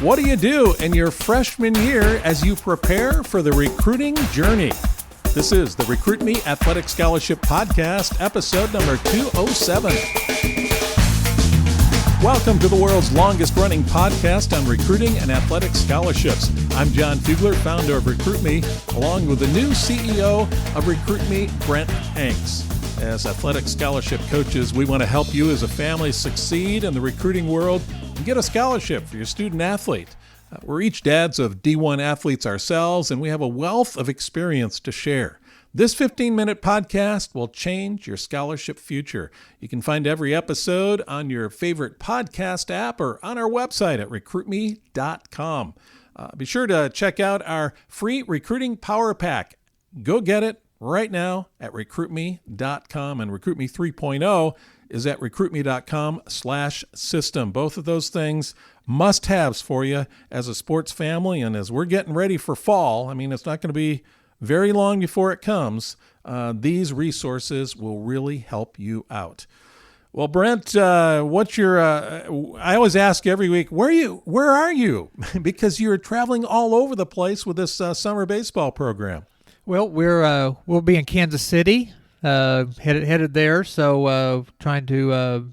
What do you do in your freshman year as you prepare for the recruiting journey? This is the Recruit Me Athletic Scholarship Podcast, episode number 207. Welcome to the world's longest-running podcast on recruiting and athletic scholarships. I'm John Fugler, founder of Recruit Me, along with the new CEO of Recruit Me, Brent Hanks. As athletic scholarship coaches, we want to help you as a family succeed in the recruiting world and get a scholarship for your student athlete. We're each dads of D1 athletes ourselves, and we have a wealth of experience to share. This 15-minute podcast will change your scholarship future. You can find every episode on your favorite podcast app or on our website at recruitme.com. Be sure to check out our free recruiting power pack. Go get it right now at recruitme.com, and RecruitMe 3.0 is at recruitme.com/system. Both of those things must-haves for you as a sports family, and as we're getting ready for fall, I mean, it's not going to be very long before it comes. These resources will really help you out. Well, Brent, what's your? I always ask every week, where are you? Because you're traveling all over the place with this summer baseball program. Well, we'll be in Kansas City, headed there. So trying to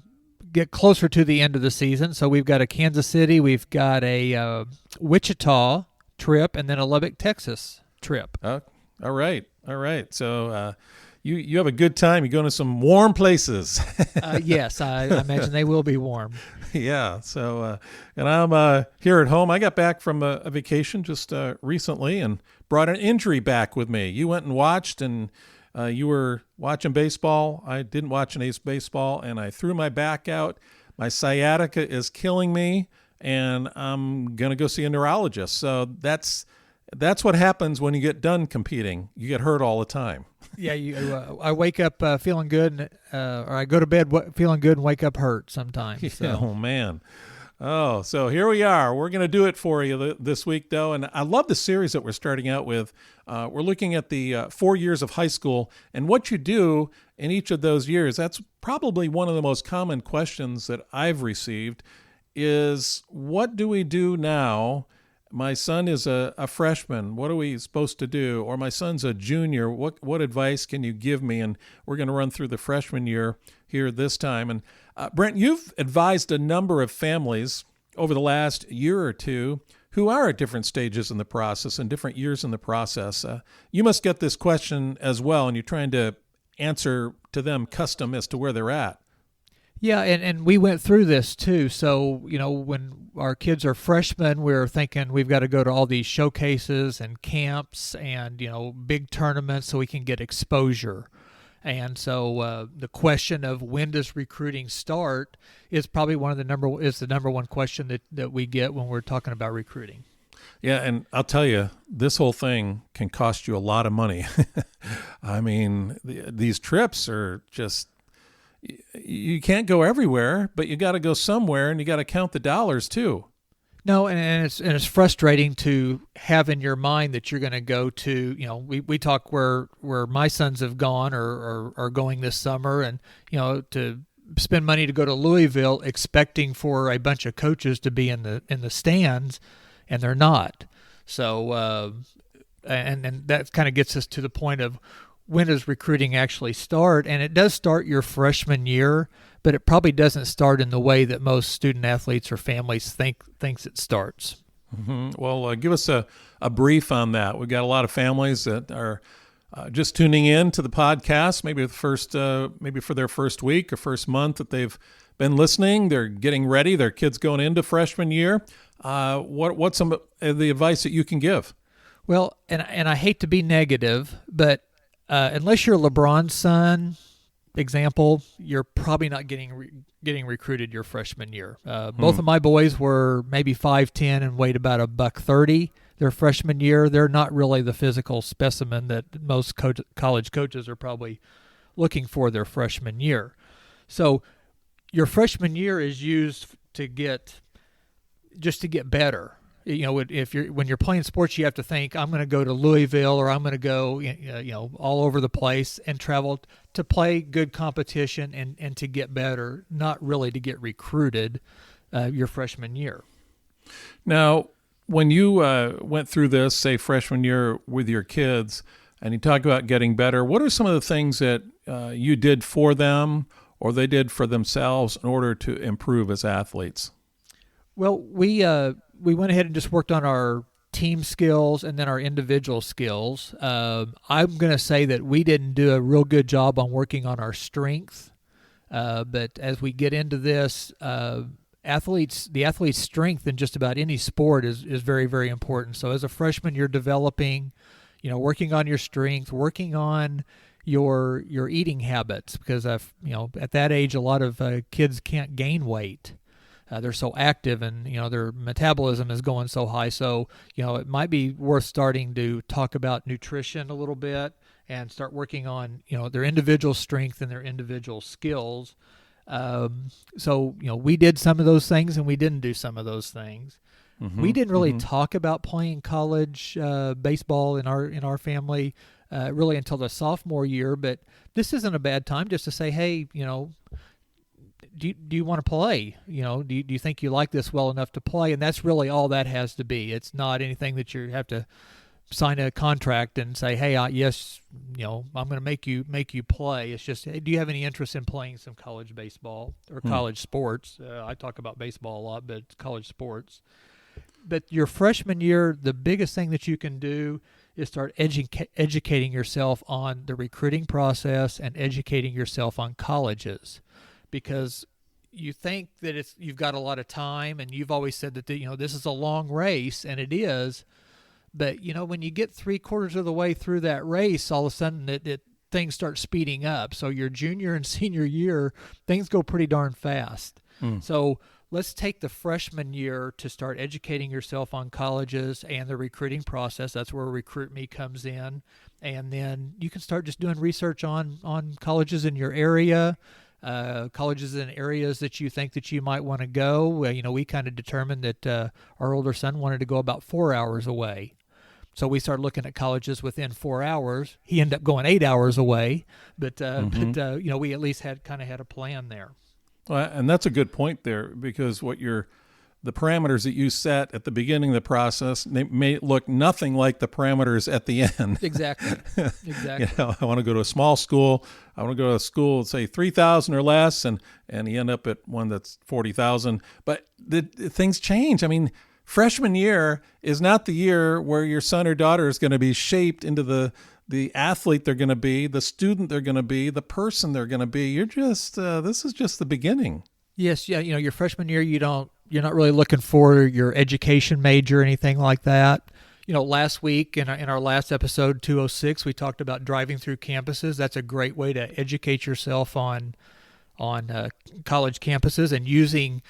get closer to the end of the season. So we've got a Kansas City, we've got a Wichita trip, and then a Lubbock, Texas trip. All right. So you have a good time. You're going to some warm places. Yes, I imagine they will be warm. Yeah. So, and I'm here at home. I got back from a vacation just recently and brought an injury back with me. You went and watched, and you were watching baseball. I didn't watch any baseball, and I threw my back out. My sciatica is killing me, and I'm going to go see a neurologist. So that's what happens when you get done competing. You get hurt all the time. Yeah, I wake up feeling good, or I go to bed feeling good and wake up hurt sometimes. So. Oh, man. Oh, so here we are. We're going to do it for you this week, though. And I love the series that we're starting out with. We're looking at the 4 years of high school and what you do in each of those years. That's probably one of the most common questions that I've received is, what do we do now? My son is a freshman. What are we supposed to do? Or my son's a junior. What advice can you give me? And we're going to run through the freshman year here this time. And Brent, you've advised a number of families over the last year or two who are at different stages in the process and different years in the process. You must get this question as well, and you're trying to answer to them custom as to where they're at. Yeah, and we went through this too. So, when our kids are freshmen, we're thinking we've got to go to all these showcases and camps and, big tournaments so we can get exposure. And so the question of when does recruiting start is probably the number one question that we get when we're talking about recruiting. Yeah, and I'll tell you, this whole thing can cost you a lot of money. I mean, these trips are just, you can't go everywhere, but you got to go somewhere, and you got to count the dollars too. No, and it's frustrating to have in your mind that you're going to go to, we talk where my sons have gone or are going this summer, and, to spend money to go to Louisville expecting for a bunch of coaches to be in the stands, and they're not. So, and that kind of gets us to the point of when does recruiting actually start? And it does start your freshman year, but it probably doesn't start in the way that most student athletes or families thinks it starts. Mm-hmm. Well, give us a brief on that. We've got a lot of families that are just tuning in to the podcast, maybe for their first week or first month that they've been listening. They're getting ready. Their kids going into freshman year. What's some of the advice that you can give? Well, and I hate to be negative, but unless you're LeBron's son, example, you're probably not getting recruited your freshman year. Both of my boys were maybe 5'10" and weighed about $130 their freshman year. They're not really the physical specimen that most college coaches are probably looking for their freshman year. So your freshman year is used to get better. When you're playing sports, you have to think, I'm going to go to Louisville, or I'm going to go, all over the place and travel to play good competition and to get better, not really to get recruited your freshman year. Now, when you went through this, say freshman year with your kids, and you talk about getting better, what are some of the things that you did for them or they did for themselves in order to improve as athletes? Well, we went ahead and just worked on our team skills and then our individual skills. I'm going to say that we didn't do a real good job on working on our strength, but as we get into this, the athlete's strength in just about any sport is very, very important. So as a freshman, you're developing, working on your strength, working on your eating habits, because at that age, a lot of kids can't gain weight. They're so active, and their metabolism is going so high. So it might be worth starting to talk about nutrition a little bit and start working on their individual strength and their individual skills. So we did some of those things and we didn't do some of those things. We didn't really talk about playing college baseball in our family really until the sophomore year. But this isn't a bad time just to say, hey, do you want to play? Do you think you like this well enough to play? And that's really all that has to be. It's not anything that you have to sign a contract and say, hey, yes, I'm going to make you play. It's just, hey, do you have any interest in playing some college baseball or college sports? I talk about baseball a lot, but it's college sports. But your freshman year, the biggest thing that you can do is start educating yourself on the recruiting process and educating yourself on colleges. Because you think that you've got a lot of time, and you've always said that this is a long race, and it is. But when you get 3/4 of the way through that race, all of a sudden things start speeding up. So your junior and senior year, things go pretty darn fast. So let's take the freshman year to start educating yourself on colleges and the recruiting process. That's where Recruit Me comes in, and then you can start just doing research on colleges in your area. Colleges in areas that you think that you might want to go. We kind of determined that our older son wanted to go about 4 hours away. So we started looking at colleges within 4 hours. He ended up going 8 hours away, but we at least had a plan there. Well, and that's a good point there, because the parameters that you set at the beginning of the process, they may look nothing like the parameters at the end. Exactly. I want to go to a small school. I want to go to a school, say 3,000 or less, and you end up at one that's 40,000. But things change. I mean, freshman year is not the year where your son or daughter is going to be shaped into the athlete they're going to be, the student they're going to be, the person they're going to be. You're just this is just the beginning. Yes, yeah. Your freshman year, you're not really looking for your education major or anything like that. Last week in our last episode 206, we talked about driving through campuses. That's a great way to educate yourself on college campuses and using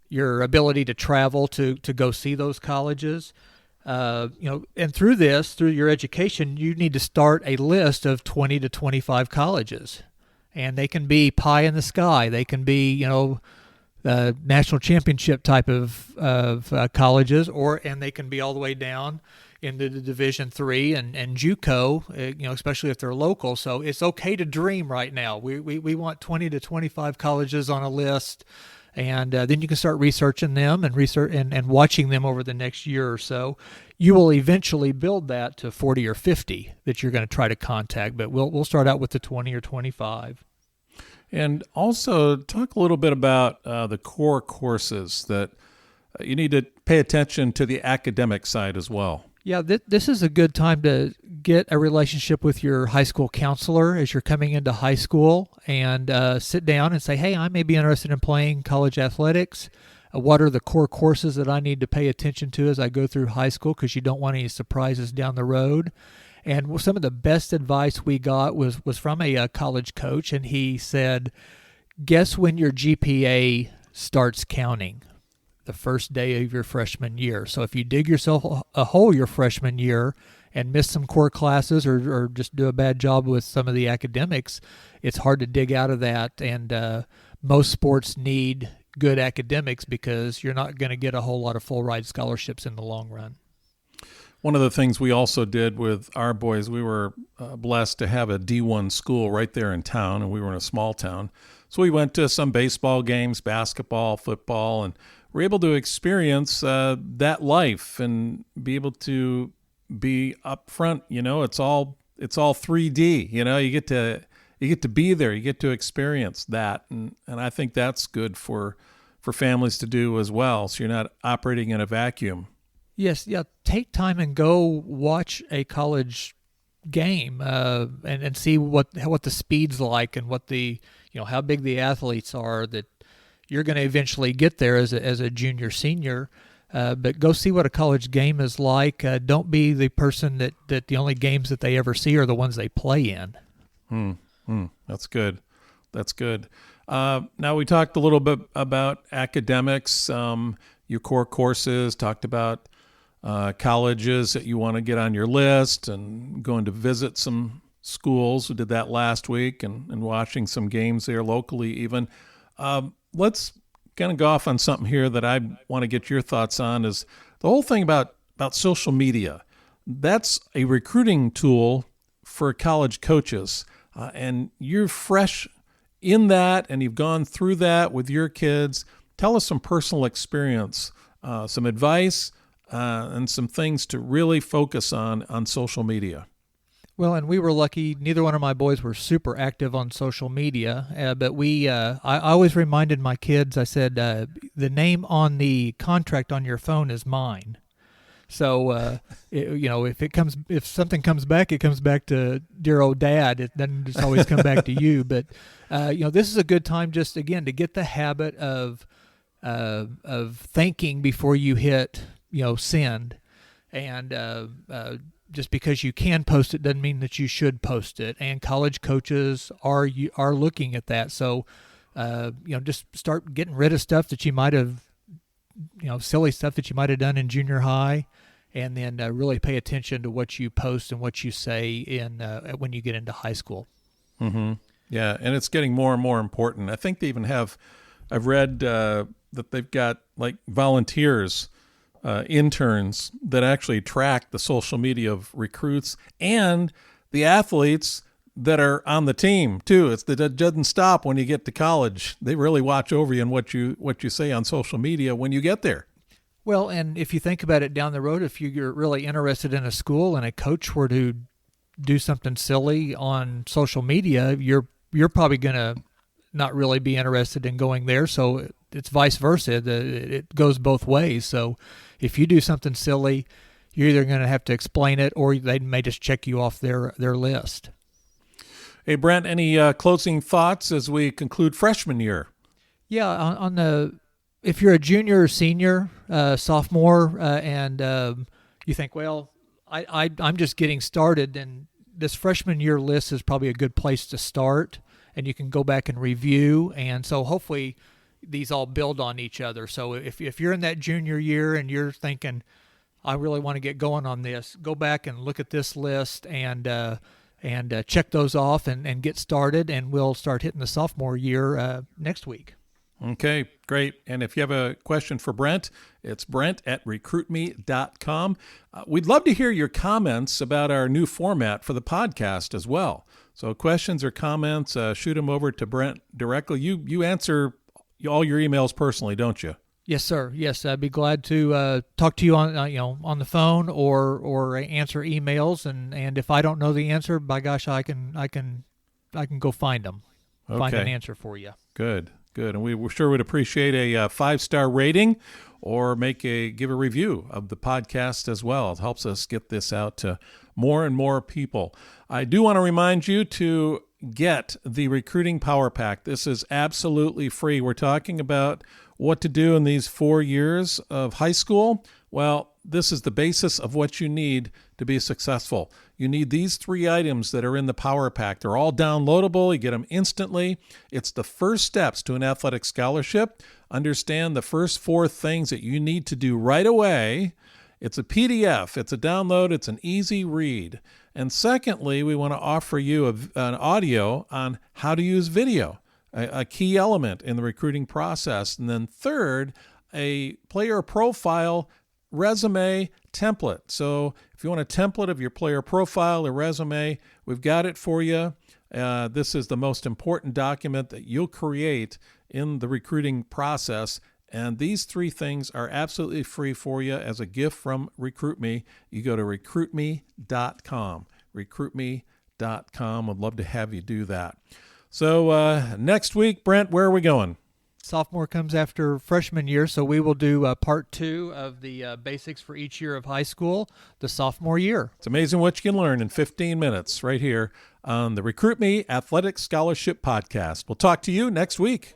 your ability to travel to go see those colleges. And through your education, you need to start a list of 20 to 25 colleges, and they can be pie in the sky. They can be, the national championship type of colleges, and they can be all the way down into the Division III and JUCO, especially if they're local. So it's okay to dream right now. We want 20 to 25 colleges on a list. And then you can start researching them and watching them over the next year or so. You will eventually build that to 40 or 50 that you're going to try to contact, but we'll start out with the 20 or 25. And also talk a little bit about the core courses that you need to pay attention to the academic side as well. Yeah, this is a good time to get a relationship with your high school counselor as you're coming into high school, and sit down and say, hey, I may be interested in playing college athletics. What are the core courses that I need to pay attention to as I go through high school, because you don't want any surprises down the road. And some of the best advice we got was from a college coach, and he said, guess when your GPA starts counting? The first day of your freshman year. So if you dig yourself a hole your freshman year and miss some core classes or just do a bad job with some of the academics, it's hard to dig out of that. And most sports need good academics because you're not going to get a whole lot of full ride scholarships in the long run. One of the things we also did with our boys, we were blessed to have a D1 school right there in town, and we were in a small town. So we went to some baseball games, basketball, football, and were able to experience that life and be able to be up front. It's all 3D. You get to be there. You get to experience that, and I think that's good for families to do as well. So you're not operating in a vacuum. Yes, yeah. Take time and go watch a college game and see what the speed's like and what the how big the athletes are that you're going to eventually get there as a junior senior. But go see what a college game is like. Don't be the person that the only games that they ever see are the ones they play in. That's good. That's good. Now we talked a little bit about academics, your core courses, talked about colleges that you want to get on your list and going to visit some schools. We did that last week and watching some games there locally even. Let's kind of go off on something here that I want to get your thoughts on is the whole thing about social media. That's a recruiting tool for college coaches. And you're fresh in that and you've gone through that with your kids. Tell us some personal experience, some advice, and some things to really focus on social media. Well, and we were lucky. Neither one of my boys were super active on social media, but I always reminded my kids, I said, the name on the contract on your phone is mine. So, if something comes back, it comes back to dear old dad. It doesn't just always come back to you. But, this is a good time just, again, to get the habit of thinking before you hit, send. And just because you can post it doesn't mean that you should post it. And college coaches are looking at that. So, just start getting rid of stuff that you might have, silly stuff that you might have done in junior high, and then really pay attention to what you post and what you say when you get into high school. Mm-hmm. Yeah, and it's getting more and more important. I think they even have, I've read that they've got like volunteers, interns that actually track the social media of recruits and the athletes that are on the team too. It doesn't stop when you get to college. They really watch over you and what you say on social media when you get there. Well, and if you think about it down the road, if you're really interested in a school and a coach were to do something silly on social media, you're probably going to not really be interested in going there. So it's vice versa. It goes both ways. So if you do something silly, you're either going to have to explain it or they may just check you off their list. Hey, Brent, any closing thoughts as we conclude freshman year? Yeah, if you're a junior or senior, sophomore, and you think, well, I'm just getting started, then this freshman year list is probably a good place to start, and you can go back and review. And so hopefully these all build on each other. So if you're in that junior year and you're thinking, I really want to get going on this, go back and look at this list and check those off and get started, and we'll start hitting the sophomore year next week. Okay, great. And if you have a question for Brent, it's brent@recruitme.com. We'd love to hear your comments about our new format for the podcast as well. So questions or comments, shoot them over to Brent directly. You answer all your emails personally, don't you? Yes, sir. Yes, I'd be glad to talk to you on the phone or answer emails. And if I don't know the answer, by gosh, I can go find them, find an answer for you. Good. And we sure would appreciate a 5-star rating or give a review of the podcast as well. It helps us get this out to more and more people. I do want to remind you to get the Recruiting Power Pack. This is absolutely free. We're talking about what to do in these 4 years of high school. Well, this is the basis of what you need to be successful. You need these 3 items that are in the Power Pack. They're all downloadable. You get them instantly. It's the first steps to an athletic scholarship. Understand the first 4 things that you need to do right away. It's a PDF. It's a download. It's an easy read. And secondly, we want to offer you an audio on how to use video, a key element in the recruiting process. And then third, a player profile resume template. So if you want a template of your player profile or resume, we've got it for you. This is the most important document that you'll create in the recruiting process. And these 3 things are absolutely free for you as a gift from RecruitMe. You go to recruitme.com. Recruitme.com. I'd love to have you do that. So next week, Brent, where are we going? Sophomore comes after freshman year, so we will do part 2 of the basics for each year of high school, the sophomore year. It's amazing what you can learn in 15 minutes right here on the RecruitMe Athletic Scholarship Podcast. We'll talk to you next week.